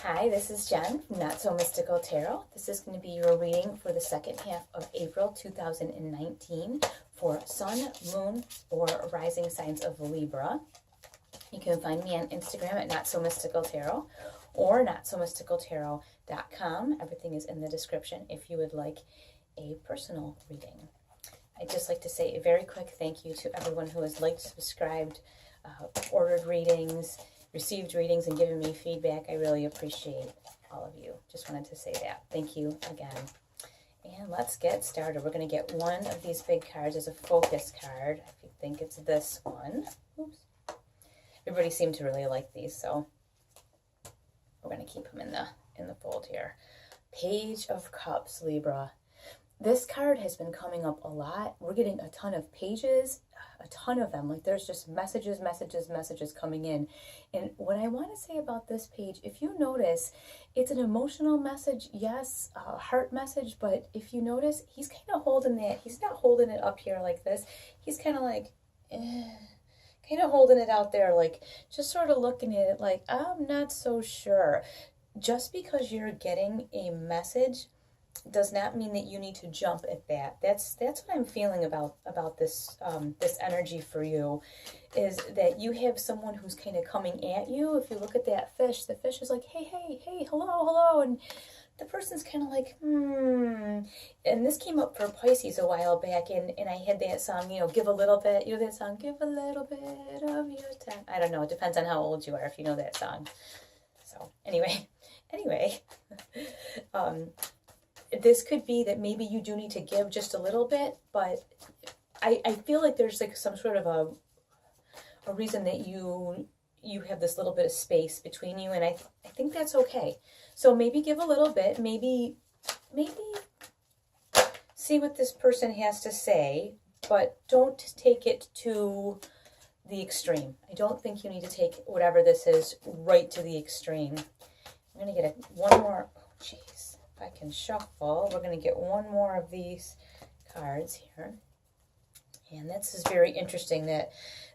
Hi, this is Jen from Not So Mystical Tarot. This is going to be your reading for the second half of April 2019 for Sun, Moon, or Rising signs of Libra. You can find me on Instagram at Not So Mystical Tarot or NotSoMysticalTarot.com. Everything is in the description if you would like a personal reading. I'd just like to say a very quick thank you to everyone who has liked, subscribed, ordered readings, received readings, and given me feedback. I really appreciate all of you. Just wanted to say that. Thank you again. And let's get started. We're going to get one of these big cards as a focus card. If you think it's this one. Oops. Everybody seemed to really like these, so we're going to keep them in the fold here. Page of Cups, Libra. This card has been coming up a lot. We're getting a ton of pages, a ton of them. Like there's just messages coming in. And what I want to say about this page, if you notice, it's an emotional message, yes, a heart message, but if you notice, he's kind of holding that. He's not holding it up here like this. He's kind of like, kind of holding it out there, like just sort of looking at it like, I'm not so sure. Just because you're getting a message does not mean that you need to jump at that. That's what I'm feeling about this this energy for you, is that you have someone who's kind of coming at you. If you look at that fish, the fish is like, hey, hello, and the person's kind of like, And this came up for Pisces a while back, and I had that song, give a little bit, that song, give a little bit of your time. I don't know, it depends on how old you are if you know that song. So anyway, this could be that maybe you do need to give just a little bit, but I feel like there's like some sort of a reason that you have this little bit of space between you, and I think that's okay. So maybe give a little bit, maybe see what this person has to say, but don't take it to the extreme. I don't think you need to take whatever this is right to the extreme. I'm going to get one more, jeez. If I can shuffle, we're going to get one more of these cards here. And this is very interesting that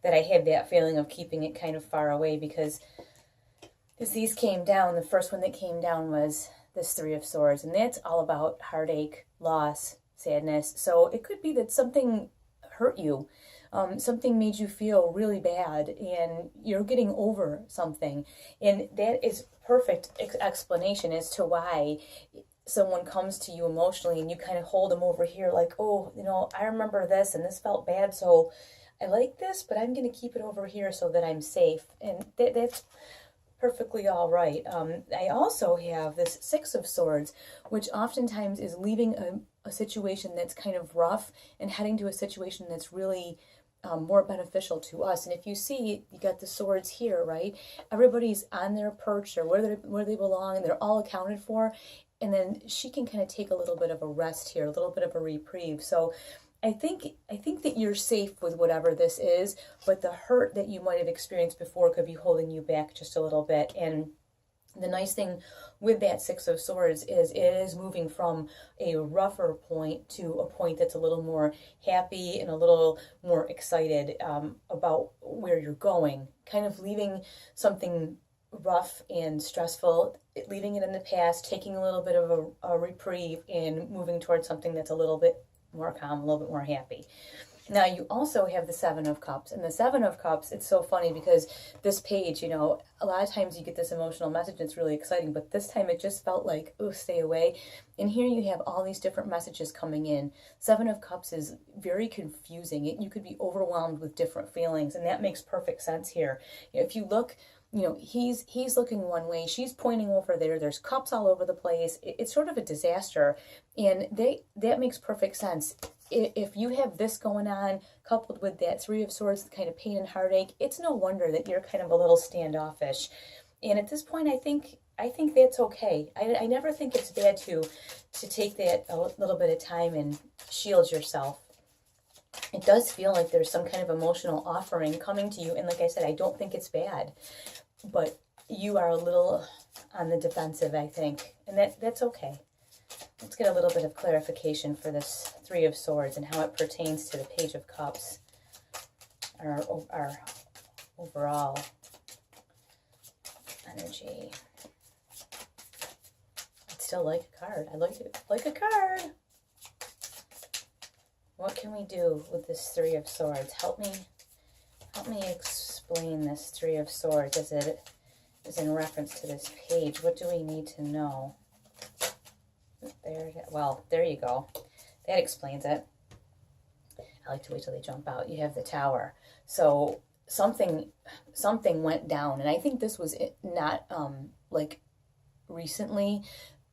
I had that feeling of keeping it kind of far away, because as these came down, the first one that came down was this Three of Swords, and that's all about heartache, loss, sadness. So it could be that something hurt you. Something made you feel really bad, and you're getting over something. And that is perfect explanation as to why someone comes to you emotionally and you kind of hold them over here like, oh, I remember this and this felt bad, so I like this, but I'm going to keep it over here so that I'm safe. And that's perfectly all right. I also have this Six of Swords, which oftentimes is leaving a situation that's kind of rough and heading to a situation that's really more beneficial to us. And if you see, you got the swords here, right? Everybody's on their perch or where they belong, and they're all accounted for. And then she can kind of take a little bit of a rest here, a little bit of a reprieve. So I think that you're safe with whatever this is, but the hurt that you might have experienced before could be holding you back just a little bit. And the nice thing with that Six of Swords is it is moving from a rougher point to a point that's a little more happy and a little more excited about where you're going. Kind of leaving something rough and stressful, leaving it in the past, taking a little bit of a reprieve, and moving towards something that's a little bit more calm, a little bit more happy. Now, you also have the Seven of Cups. And the Seven of Cups, it's so funny because this page, a lot of times you get this emotional message and it's really exciting, but this time it just felt like, oh, stay away. And here you have all these different messages coming in. Seven of Cups is very confusing. You could be overwhelmed with different feelings, and that makes perfect sense here. If you look, he's looking one way, she's pointing over there, there's cups all over the place. It's sort of a disaster, and that makes perfect sense. If you have this going on, coupled with that Three of Swords, kind of pain and heartache, it's no wonder that you're kind of a little standoffish. And at this point, I think that's okay. I never think it's bad to take that a little bit of time and shield yourself. It does feel like there's some kind of emotional offering coming to you, and like I said, I don't think it's bad, but you are a little on the defensive, I think, and that's okay. Let's get a little bit of clarification for this Three of Swords and how it pertains to the Page of Cups, our overall energy. still like a card. I like a card. What can we do with this Three of Swords? Help me explain this Three of Swords as it is in reference to this page. What do we need to know? There you go. That explains it. I like to wait till they jump out. You have the Tower. So something went down, and I think this was not like recently.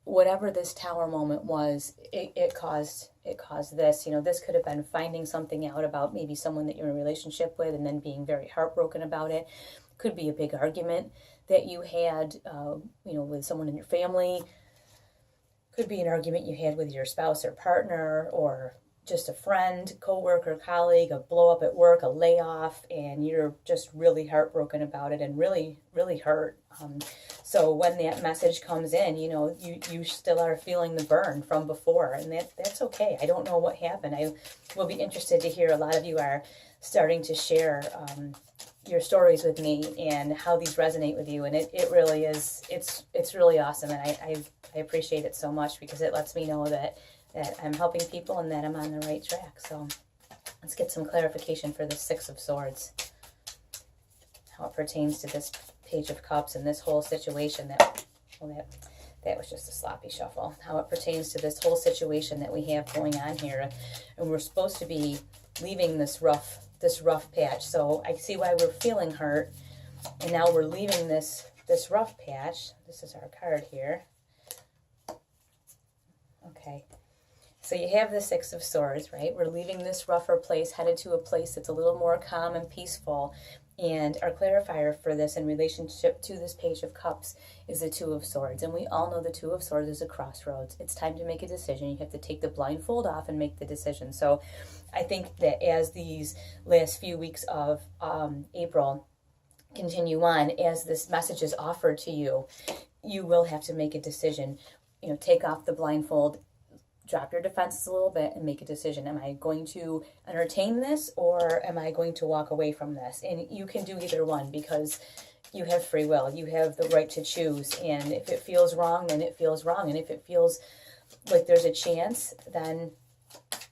Whatever this Tower moment was, it caused this. You know, this could have been finding something out about maybe someone that you're in a relationship with and then being very heartbroken about it. Could be a big argument that you had, you know, with someone in your family. Could be an argument you had with your spouse or partner, or just a friend, coworker, colleague, a blow up at work, a layoff, and you're just really heartbroken about it and really, really hurt. So when that message comes in, you know, you still are feeling the burn from before, and that's okay. I don't know what happened. I will be interested to hear. A lot of you are starting to share your stories with me and how these resonate with you, and it really is, it's really awesome, and I appreciate it so much, because it lets me know that I'm helping people and that I'm on the right track. So let's get some clarification for the Six of Swords, how it pertains to this Page of Cups and this whole situation that was just a sloppy shuffle, how it pertains to this whole situation that we have going on here. And we're supposed to be leaving this rough patch. So I see why we're feeling hurt, and now we're leaving this rough patch. This is our card here. Okay. So you have the Six of Swords, right? We're leaving this rougher place, headed to a place that's a little more calm and peaceful. And our clarifier for this in relationship to this Page of Cups is the Two of Swords. And we all know the Two of Swords is a crossroads. It's time to make a decision. You have to take the blindfold off and make the decision. So I think that as these last few weeks of April continue on, as this message is offered to you, you will have to make a decision. You know, take off the blindfold, drop your defenses a little bit, and make a decision. Am I going to entertain this, or am I going to walk away from this? And you can do either one, because you have free will. You have the right to choose. And if it feels wrong, then it feels wrong. And if it feels like there's a chance, then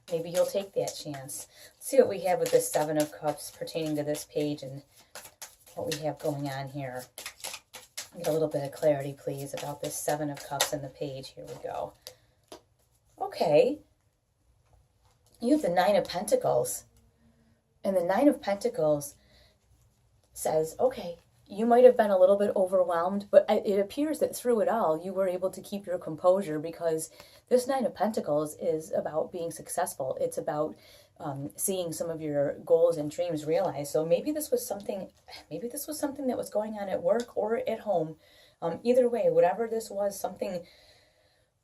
maybe you'll take that chance. Let's see what we have with the Seven of Cups pertaining to this page and what we have going on here. Get a little bit of clarity, please, about this Seven of Cups and the page. Here we go. Okay, you have the Nine of Pentacles, and the Nine of Pentacles says, okay, you might have been a little bit overwhelmed, but it appears that through it all, you were able to keep your composure, because this Nine of Pentacles is about being successful. It's about seeing some of your goals and dreams realized. So maybe this was something that was going on at work or at home. Either way, whatever this was, something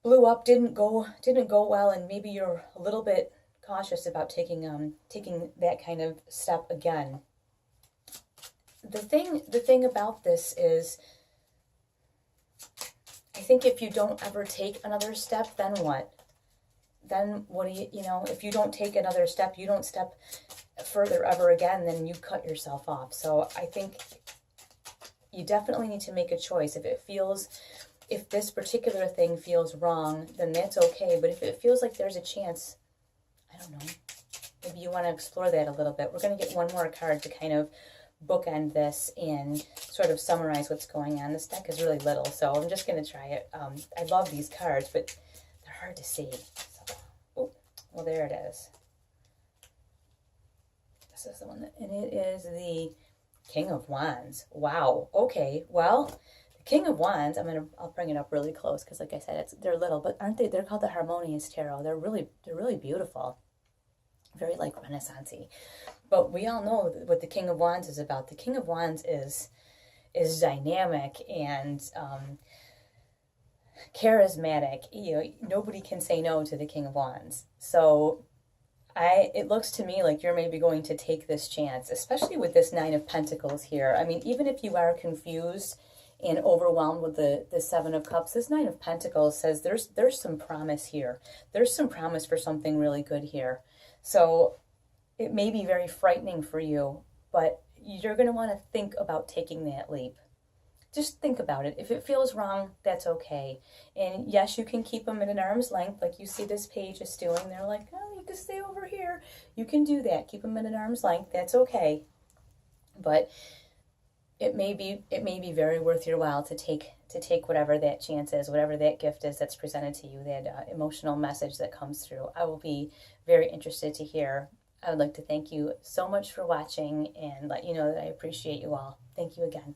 blew up, didn't go well, and maybe you're a little bit cautious about taking that kind of step again. The thing about this is, I think if you don't ever take another step, then what? Then what do you know, if you don't take another step, you don't step further ever again, then you cut yourself off. So I think you definitely need to make a choice. If this particular thing feels wrong, then that's okay. But if it feels like there's a chance, I don't know, maybe you want to explore that a little bit. We're going to get one more card to kind of bookend this and sort of summarize what's going on. This deck is really little, so I'm just going to try it. I love these cards, but they're hard to see. So, oh, well, there it is. This is the one, and it is the King of Wands. Wow. Okay, well, King of Wands, I'll bring it up really close, because like I said, they're little, but aren't they? They're called the Harmonious Tarot. They're really beautiful, very like Renaissance-y. But we all know what the King of Wands is about. The King of Wands is dynamic and charismatic. You know, nobody can say no to the King of Wands. So it looks to me like you're maybe going to take this chance, especially with this Nine of Pentacles here. I mean, even if you are confused and overwhelmed with the Seven of Cups, this Nine of Pentacles says there's some promise here. There's some promise for something really good here. So it may be very frightening for you, but you're going to want to think about taking that leap. just think about it. If it feels wrong, that's okay. And yes, you can keep them at an arm's length, like you see this page is doing. They're like, oh, you can stay over here. You can do that. Keep them at an arm's length. That's okay. But it may be very worth your while to take whatever that chance is, whatever that gift is that's presented to you, that emotional message that comes through. I will be very interested to hear. I would like to thank you so much for watching and let you know that I appreciate you all. Thank you again.